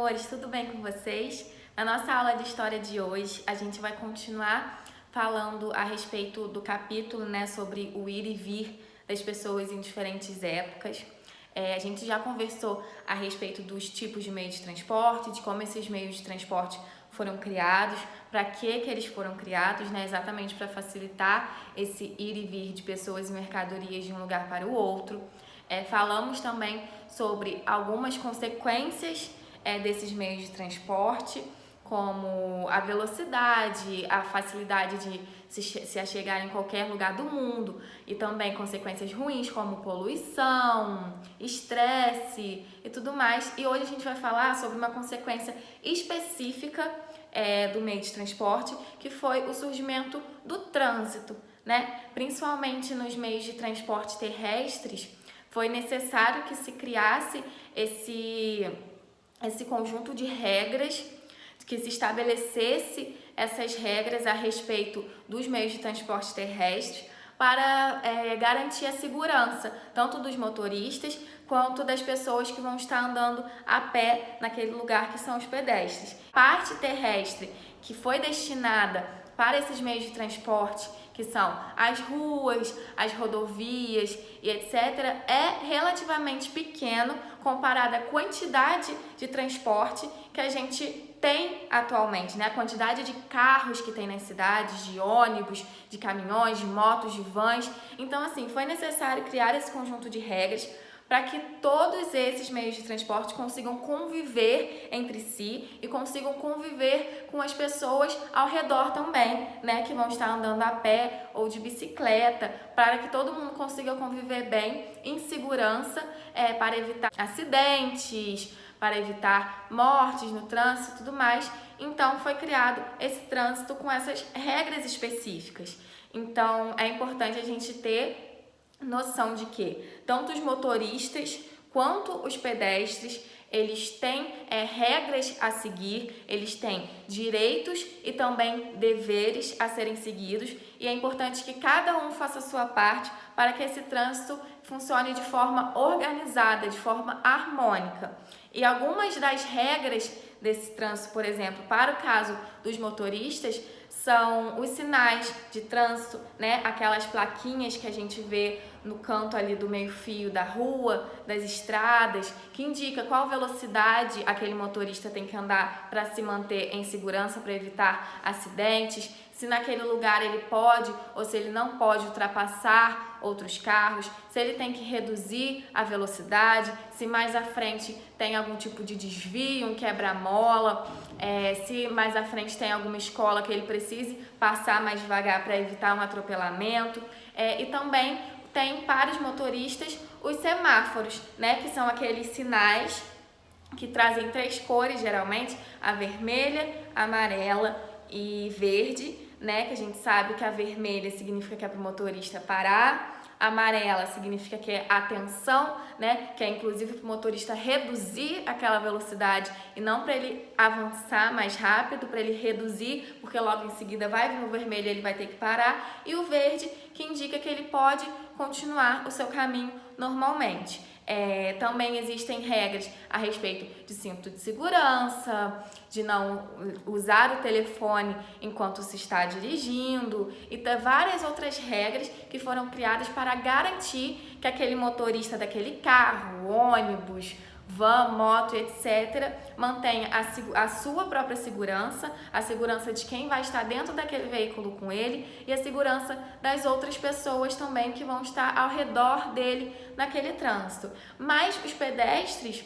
amores, tudo bem com vocês? Na nossa aula de história de hoje, a gente vai continuar falando a respeito do capítulo, sobre o ir e vir das pessoas em diferentes épocas. A gente já conversou a respeito dos tipos de meios de transporte, de como esses meios de transporte foram criados, para que eles foram criados, exatamente para facilitar esse ir e vir de pessoas e mercadorias de um lugar para o outro. Falamos também sobre algumas consequências desses meios de transporte, como a velocidade, a facilidade de se achegar em qualquer lugar do mundo, e também consequências ruins como poluição, estresse e tudo mais. E hoje a gente vai falar sobre uma consequência específica do meio de transporte, que foi o surgimento do trânsito, Principalmente nos meios de transporte terrestres, foi necessário que se criasse esse conjunto de regras, que se estabelecesse essas regras a respeito dos meios de transporte terrestres para garantir a segurança, tanto dos motoristas quanto das pessoas que vão estar andando a pé naquele lugar, que são os pedestres. A parte terrestre que foi destinada para esses meios de transporte, que são as ruas, as rodovias e etc., é relativamente pequeno comparado à quantidade de transporte que a gente tem atualmente, A quantidade de carros que tem nas cidades, de ônibus, de caminhões, de motos, de vans. Então, assim, foi necessário criar esse conjunto de regras para que todos esses meios de transporte consigam conviver entre si e consigam conviver com as pessoas ao redor também, que vão estar andando a pé ou de bicicleta, para que todo mundo consiga conviver bem, em segurança, para evitar acidentes, para evitar mortes no trânsito e tudo mais. Então, foi criado esse trânsito com essas regras específicas. Então, é importante a gente ter noção de que tanto os motoristas quanto os pedestres, eles têm regras a seguir, eles têm direitos e também deveres a serem seguidos, e é importante que cada um faça a sua parte para que esse trânsito funcione de forma organizada, de forma harmônica. E algumas das regras desse trânsito, por exemplo, para o caso dos motoristas, são os sinais de trânsito, Aquelas plaquinhas que a gente vê no canto ali do meio-fio da rua, das estradas, que indica qual velocidade aquele motorista tem que andar para se manter em segurança, para evitar acidentes, se naquele lugar ele pode ou se ele não pode ultrapassar outros carros, se ele tem que reduzir a velocidade, se mais à frente tem algum tipo de desvio, um quebra-mola, se mais à frente tem alguma escola que ele precise passar mais devagar para evitar um atropelamento, e também tem para os motoristas os semáforos, que são aqueles sinais que trazem 3 cores, geralmente, a vermelha, a amarela e verde, que a gente sabe que a vermelha significa que é para o motorista parar, a amarela significa que é atenção, que é inclusive para o motorista reduzir aquela velocidade e não para ele avançar mais rápido, para ele reduzir, porque logo em seguida vai vir o vermelho e ele vai ter que parar, e o verde, que indica que ele pode continuar o seu caminho normalmente. Também existem regras a respeito de cinto de segurança, de não usar o telefone enquanto se está dirigindo, e várias outras regras que foram criadas para garantir que aquele motorista daquele carro, ônibus, van, moto, etc., mantenha a sua própria segurança, a segurança de quem vai estar dentro daquele veículo com ele e a segurança das outras pessoas também que vão estar ao redor dele naquele trânsito. Mas os pedestres,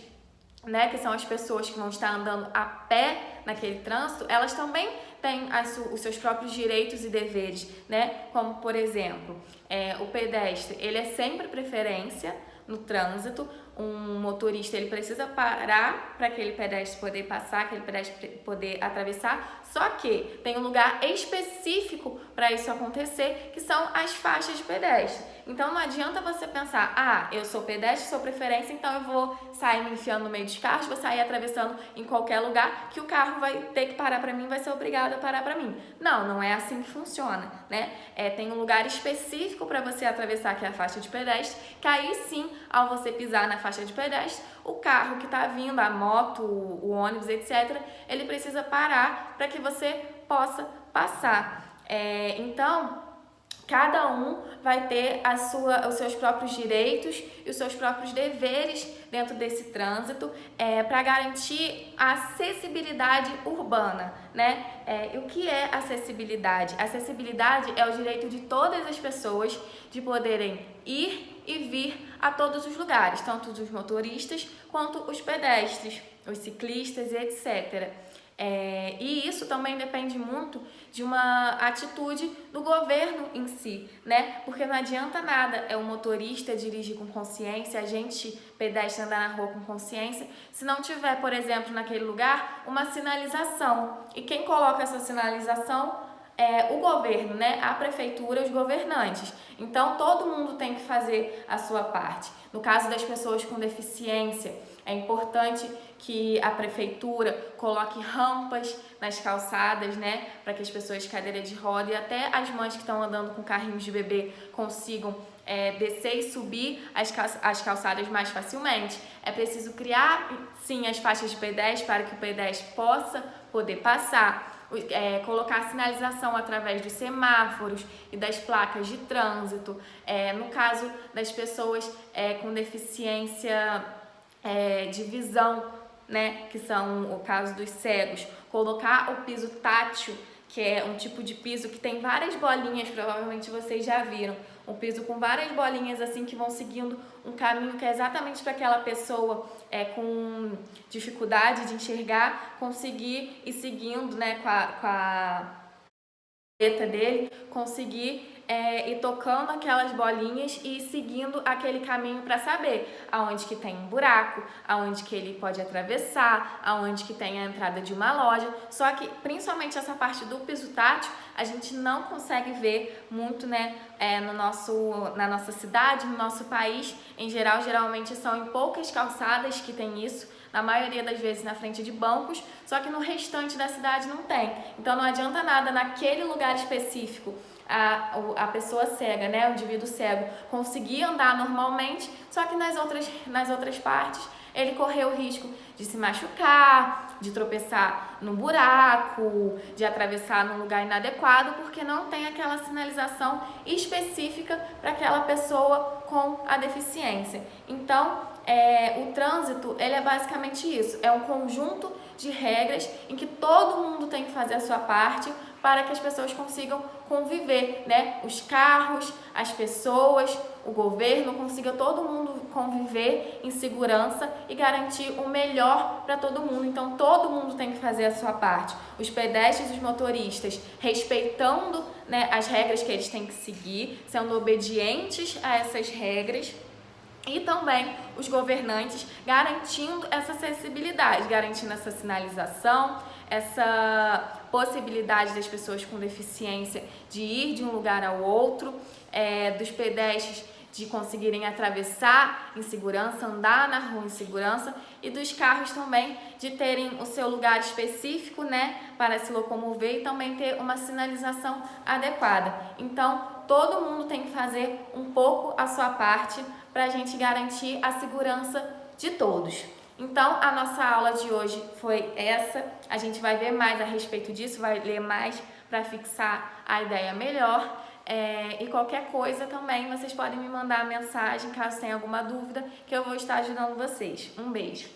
que são as pessoas que vão estar andando a pé naquele trânsito, elas também têm os seus próprios direitos e deveres, Como, por exemplo, o pedestre, ele é sempre preferência no trânsito. Um motorista, ele precisa parar para aquele pedestre poder passar, aquele pedestre poder atravessar, só que tem um lugar específico para isso acontecer, que são as faixas de pedestre. Então não adianta você pensar, ah, eu sou pedestre, sou preferência, então eu vou sair me enfiando no meio dos carros, vou sair atravessando em qualquer lugar, que o carro vai ter que parar para mim, vai ser obrigado a parar para mim. Não, não é assim que funciona, né? Tem um lugar específico para você atravessar, que é a faixa de pedestre, que aí sim, ao você pisar na faixa de pedestre, o carro que está vindo, a moto, o ônibus, etc., ele precisa parar para que você possa passar. Então, cada um vai ter os seus próprios direitos e os seus próprios deveres dentro desse trânsito para garantir a acessibilidade urbana, né? E o que é acessibilidade? Acessibilidade é o direito de todas as pessoas de poderem ir e vir a todos os lugares, tanto os motoristas quanto os pedestres, os ciclistas e etc. E isso também depende muito de uma atitude do governo em si, né? Porque não adianta nada o motorista dirigir com consciência, a gente pedestre andar na rua com consciência, se não tiver, por exemplo, naquele lugar, uma sinalização. E quem coloca essa sinalização é o governo, né? A prefeitura, os governantes. Então, todo mundo tem que fazer a sua parte. No caso das pessoas com deficiência, é importante que a prefeitura coloque rampas nas calçadas, né? Para que as pessoas de cadeira de roda e até as mães que estão andando com carrinhos de bebê consigam descer e subir as calçadas mais facilmente. É preciso criar, sim, as faixas de pedestre para que o pedestre possa poder passar. Colocar sinalização através dos semáforos e das placas de trânsito. No caso das pessoas com deficiência de visão, né, que são o caso dos cegos, colocar o piso tátil, que é um tipo de piso que tem várias bolinhas, provavelmente vocês já viram, um piso com várias bolinhas assim que vão seguindo um caminho que é exatamente para aquela pessoa com dificuldade de enxergar conseguir ir seguindo, né, com a letra dele, conseguir ir tocando aquelas bolinhas e ir seguindo aquele caminho para saber aonde que tem um buraco, aonde que ele pode atravessar, aonde que tem a entrada de uma loja. Só que, principalmente essa parte do piso tátil, a gente não consegue ver muito, né, na nossa cidade, no nosso país. Em geral, geralmente são em poucas calçadas que tem isso, na maioria das vezes na frente de bancos, só que no restante da cidade não tem. Então não adianta nada naquele lugar específico a pessoa cega, né, o indivíduo cego, conseguir andar normalmente, só que nas outras partes ele correu o risco de se machucar, de tropeçar num buraco, de atravessar num lugar inadequado, porque não tem aquela sinalização específica para aquela pessoa com a deficiência. Então, o trânsito, ele é basicamente isso, é um conjunto de regras em que todo mundo tem que fazer a sua parte para que as pessoas consigam conviver, né? Os carros, as pessoas, o governo, consiga todo mundo conviver em segurança e garantir o melhor para todo mundo. Então, todo mundo tem que fazer a sua parte. Os pedestres e os motoristas respeitando, né, as regras que eles têm que seguir, sendo obedientes a essas regras. E também os governantes garantindo essa acessibilidade, garantindo essa sinalização, essa possibilidade das pessoas com deficiência de ir de um lugar ao outro, dos pedestres de conseguirem atravessar em segurança, andar na rua em segurança, e dos carros também de terem o seu lugar específico, né, para se locomover e também ter uma sinalização adequada. Então, todo mundo tem que fazer um pouco a sua parte para a gente garantir a segurança de todos. Então, a nossa aula de hoje foi essa. A gente vai ver mais a respeito disso, vai ler mais para fixar a ideia melhor. E qualquer coisa também, vocês podem me mandar mensagem caso tenha alguma dúvida, que eu vou estar ajudando vocês. Um beijo!